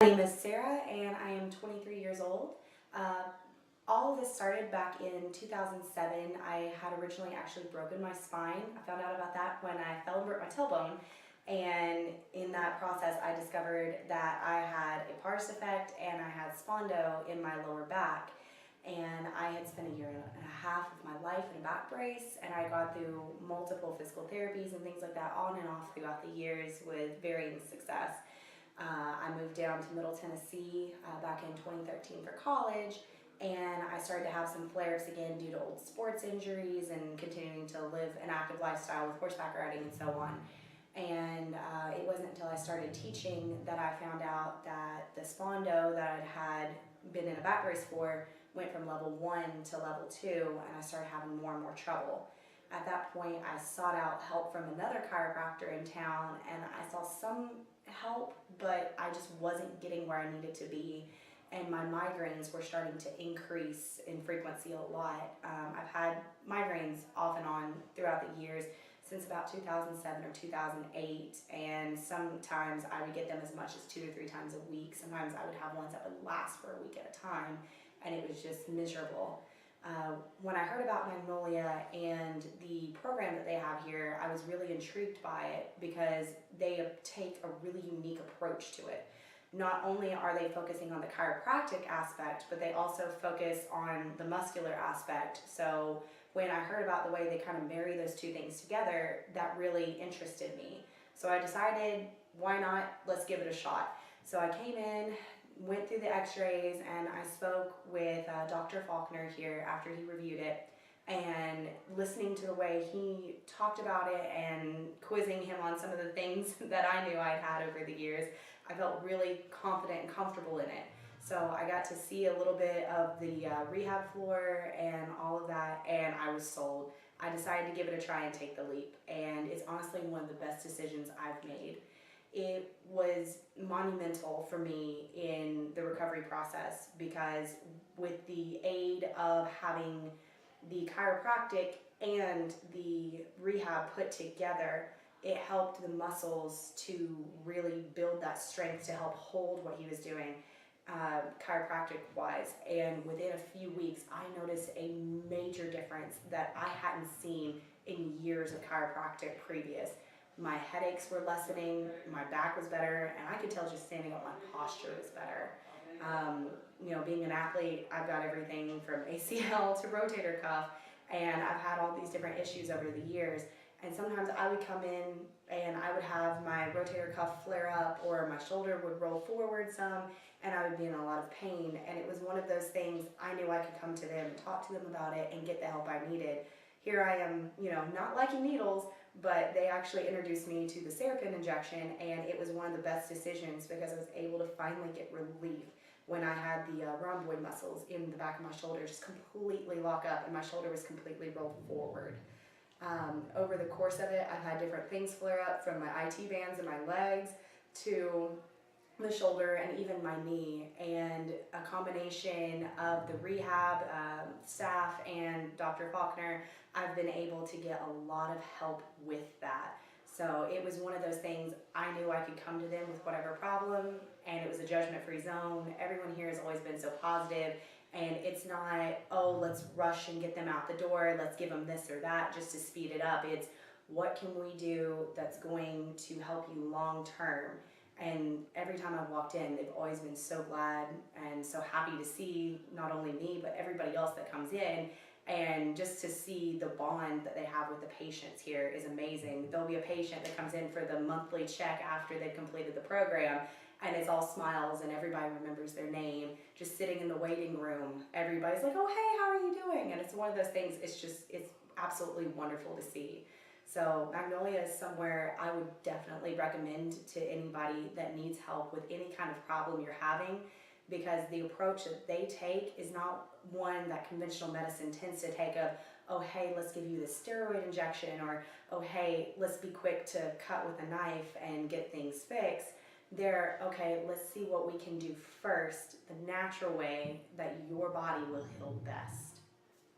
name is Sarah and I am 23 years old. All of this started back in 2007. I had originally actually broken my spine. I found out about that when I fell and broke my tailbone. And in that process, I discovered that I had a pars defect and I had spondo in my lower back. And I had spent a year and a half of my life in a back brace, and I got through multiple physical therapies and things like that on and off throughout the years with varying success. I moved down to Middle Tennessee back in 2013 for college, and I started to have some flare-ups again due to old sports injuries and continuing to live an active lifestyle with horseback riding and so on. And it wasn't until I started teaching that I found out that the spondo that I'd had been in a back brace for went from level 1 to level 2, and I started having more and more trouble. At that point, I sought out help from another chiropractor in town, and I saw some help, but I just wasn't getting where I needed to be, and my migraines were starting to increase in frequency a lot. I've had migraines off and on throughout the years since about 2007 or 2008, and sometimes I would get them as much as 2 to 3 times a week. Sometimes I would have ones that would last for a week at a time, and it was just miserable. When I heard about Magnolia and the program that they have here, I was really intrigued by it because they take a really unique approach to it. Not only are they focusing on the chiropractic aspect, but they also focus on the muscular aspect. So when I heard about the way they kind of marry those two things together, that really interested me. So I decided, why not? Let's give it a shot. So I came in, went through the x-rays, and I spoke with Dr. Faulkner here after he reviewed it, and listening to the way he talked about it and quizzing him on some of the things that I knew I'd had over the years, I felt really confident and comfortable in it. So I got to see a little bit of the rehab floor and all of that, and I was sold. I decided to give it a try and take the leap, and it's honestly one of the best decisions I've made. It was monumental for me in the recovery process because with the aid of having the chiropractic and the rehab put together, it helped the muscles to really build that strength to help hold what he was doing chiropractic wise. And within a few weeks, I noticed a major difference that I hadn't seen in years of chiropractic previous. My headaches were lessening, my back was better, and I could tell just standing up my posture was better. Being an athlete, I've got everything from ACL to rotator cuff, and I've had all these different issues over the years. And sometimes I would come in and I would have my rotator cuff flare up, or my shoulder would roll forward some, and I would be in a lot of pain. And it was one of those things I knew I could come to them, talk to them about it, and get the help I needed. Here I am, not liking needles, but they actually introduced me to the Serapin injection, and it was one of the best decisions because I was able to finally get relief when I had the rhomboid muscles in the back of my shoulder just completely lock up, and my shoulder was completely rolled forward. Over the course of it, I've had different things flare up, from my IT bands in my legs to the shoulder and even my knee, and a combination of the rehab staff and Dr. Faulkner, I've been able to get a lot of help with that. So it was one of those things, I knew I could come to them with whatever problem, and it was a judgment-free zone. Everyone here has always been so positive, and it's not, oh, let's rush and get them out the door, let's give them this or that just to speed it up. It's, what can we do that's going to help you long term? And every time I've walked in, they've always been so glad and so happy to see not only me, but everybody else that comes in. And just to see the bond that they have with the patients here is amazing. There'll be a patient that comes in for the monthly check after they've completed the program, and it's all smiles and everybody remembers their name. Just sitting in the waiting room, everybody's like, oh, hey, how are you doing? And it's one of those things, it's absolutely wonderful to see. So Magnolia is somewhere I would definitely recommend to anybody that needs help with any kind of problem you're having, because the approach that they take is not one that conventional medicine tends to take of, oh, hey, let's give you this steroid injection, or, oh, hey, let's be quick to cut with a knife and get things fixed. They're, okay, let's see what we can do first, the natural way that your body will heal best.